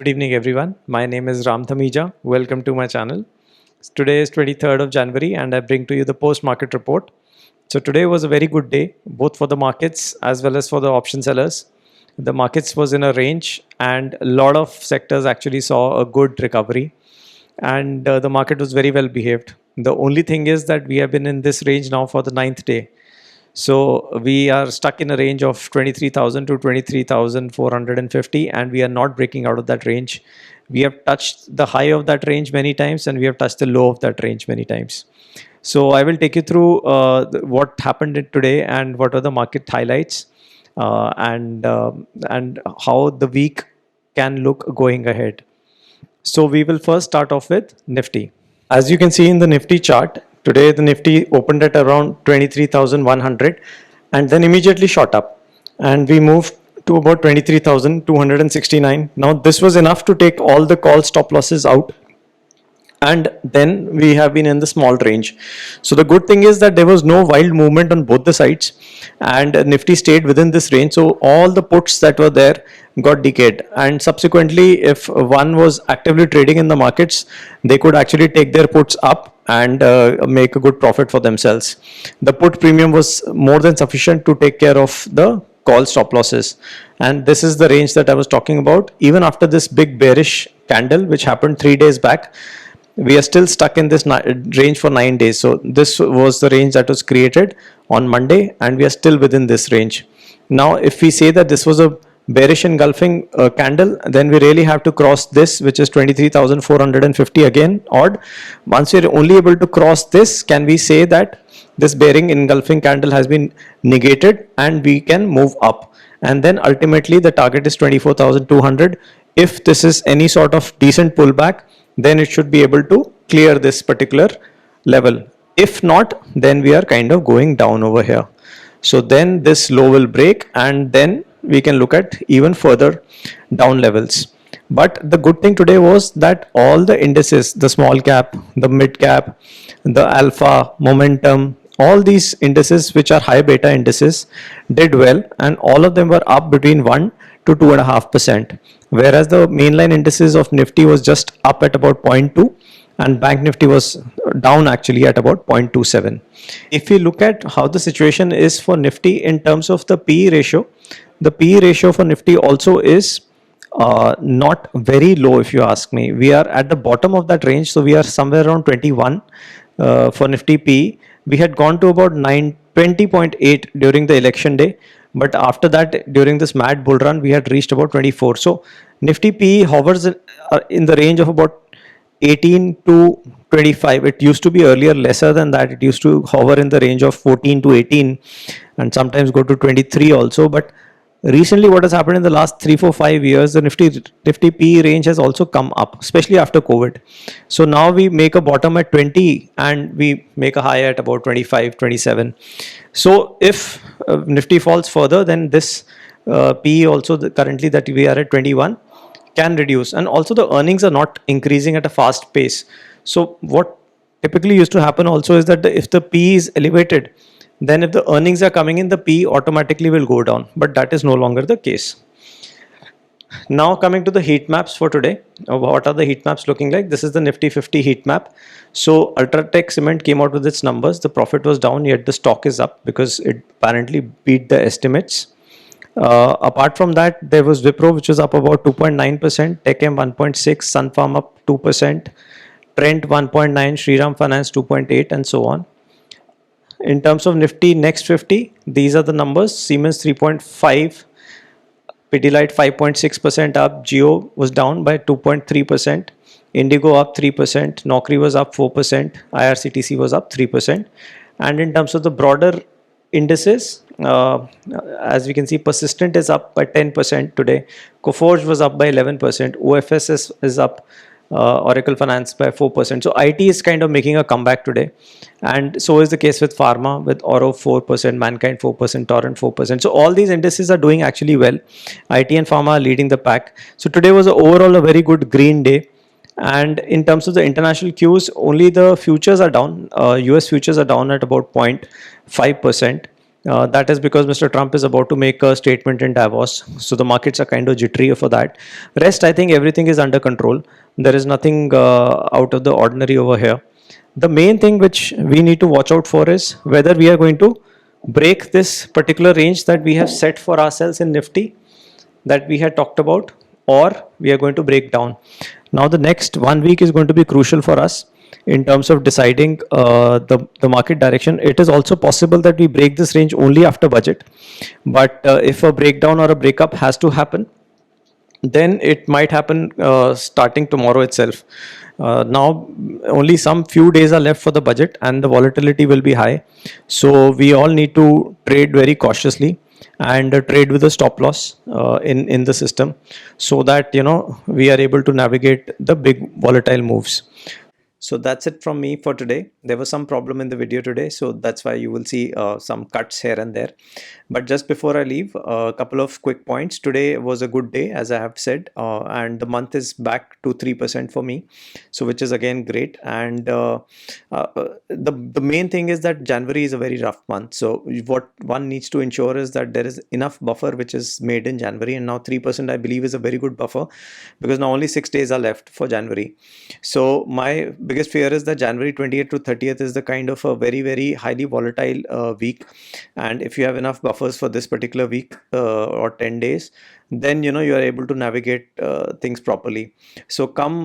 Good evening everyone. My name is Ram Thamija. Welcome to my channel. Today is 23rd of January and I bring to you the post-market report. So today was a very good day both for the markets as well as for the option sellers. The markets was in a range and a lot of sectors actually saw a good recovery and the market was very well behaved. The only thing is that we have been in this range now for the ninth day. So we are stuck in a range of 23,000 to 23,450 and we are not breaking out of that range. We have touched the high of that range many times and we have touched the low of that range many times. So I will take you through what happened today and what are the market highlights and how the week can look going ahead. So we will first start off with Nifty. As you can see in the Nifty chart, today the Nifty opened at around 23,100 and then immediately shot up and we moved to about 23,269. Now this was enough to take all the call stop losses out and then we have been in the small range. So the good thing is that there was no wild movement on both the sides and Nifty stayed within this range. So all the puts that were there got decayed and subsequently if one was actively trading in the markets, they could actually take their puts up and make a good profit for themselves. The put premium was more than sufficient to take care of the call stop losses, and this is the range that I was talking about. Even after this big bearish candle which happened 3 days back, we are still stuck in this range for 9 days. So this was the range that was created on Monday and we are still within this range. Now if we say that this was a bearish engulfing candle, then we really have to cross this, which is 23,450 again odd. Once we are only able to cross this, can we say that this bearing engulfing candle has been negated and we can move up, and then ultimately the target is 24,200. If this is any sort of decent pullback, then it should be able to clear this particular level. If not, then we are kind of going down over here. So then this low will break and then we can look at even further down levels. But the good thing today was that all the indices, the small cap, the mid cap, the alpha, momentum, all these indices which are high beta indices did well, and all of them were up between 1 to 2.5%, whereas the mainline indices of Nifty was just up at about 0.2 and Bank Nifty was down actually at about 0.27. If we look at how the situation is for Nifty in terms of the PE ratio, the PE ratio for Nifty also is not very low if you ask me. We are at the bottom of that range, so we are somewhere around 21 for Nifty PE. We had gone to about 20.8 during the election day, but after that during this mad bull run we had reached about 24. So Nifty PE hovers in the range of about 18 to 25. It used to be earlier lesser than that. It used to hover in the range of 14 to 18 and sometimes go to 23 also. But recently what has happened in the last 3, 4, 5 years, the Nifty PE range has also come up, especially after COVID. So now we make a bottom at 20 and we make a high at about 25, 27. So if Nifty falls further, then this PE also currently that we are at 21 can reduce, and also the earnings are not increasing at a fast pace. So what typically used to happen also is that if the PE is elevated, then if the earnings are coming in, the PE automatically will go down, but that is no longer the case. Now coming to the heat maps for today, what are the heat maps looking like? This is the Nifty 50 heat map. So Ultratech Cement came out with its numbers. The profit was down, yet the stock is up because it apparently beat the estimates. Apart from that, there was Wipro, which was up about 2.9%, TechM 1.6%, Sunfarm up 2%, Trent 1.9%, Shriram Finance 2.8%, and so on. In terms of Nifty next 50, these are the numbers. Siemens 3.5%, Pidilite 5.6% up, Jio was down by 2.3%, Indigo up 3%, Naukri was up 4%, IRCTC was up 3%. And in terms of the broader indices, as we can see, Persistent is up by 10% today, Coforge was up by 11%, OFS is up, Oracle Finance by 4%. So IT is kind of making a comeback today, and so is the case with Pharma, with Oro 4%, Mankind 4%, Torrent 4%. So all these indices are doing actually well. IT and Pharma are leading the pack. So today was overall a very good green day. And in terms of the international cues, only the futures are down. US futures are down at about 0.5%. That is because Mr. Trump is about to make a statement in Davos. So the markets are kind of jittery for that. Rest, I think everything is under control. There is nothing out of the ordinary over here. The main thing which we need to watch out for is whether we are going to break this particular range that we have set for ourselves in Nifty that we had talked about, or we are going to break down. Now, the next 1 week is going to be crucial for us in terms of deciding the market direction. It is also possible that we break this range only after budget, but if a breakdown or a breakup has to happen, then it might happen starting tomorrow itself. Now, only some few days are left for the budget, and the volatility will be high. So we all need to trade very cautiously and trade with a stop loss in the system, so that we are able to navigate the big volatile moves. So that's it from me for today. There was some problem in the video today, so that's why you will see some cuts here and there. But just before I leave, a couple of quick points. Today was a good day, as I have said, and the month is back to 3% for me, so which is again great. And the main thing is that January is a very rough month. So what one needs to ensure is that there is enough buffer which is made in January, and now 3% I believe is a very good buffer, because now only 6 days are left for January. So my biggest fear is that January 28th to 30th is the kind of a very highly volatile week, and if you have enough buffers for this particular week or 10 days, then you are able to navigate things properly. So come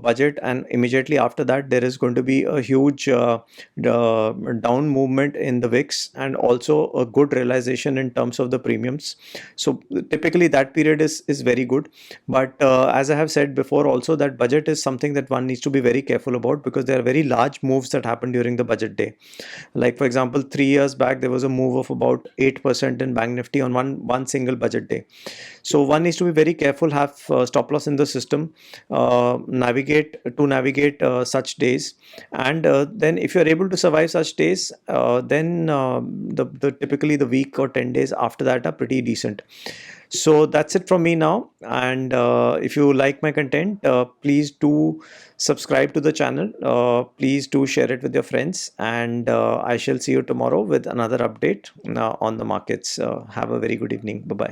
budget, and immediately after that there is going to be a huge down movement in the VIX, and also a good realization in terms of the premiums. So typically that period is very good. But as I have said before also, that budget is something that one needs to be very careful about, because there are very large moves that happen during the budget day. Like for example, 3 years back there was a move of about 8% in Bank Nifty on one single budget day. So one needs to be very careful, have stop loss in the system, navigate such days, and then if you are able to survive such days, then the typically the week or 10 days after that are pretty decent. So that's it from me now, and if you like my content, please do subscribe to the channel, please do share it with your friends, and I shall see you tomorrow with another update on the markets. Have a very good evening. Bye bye.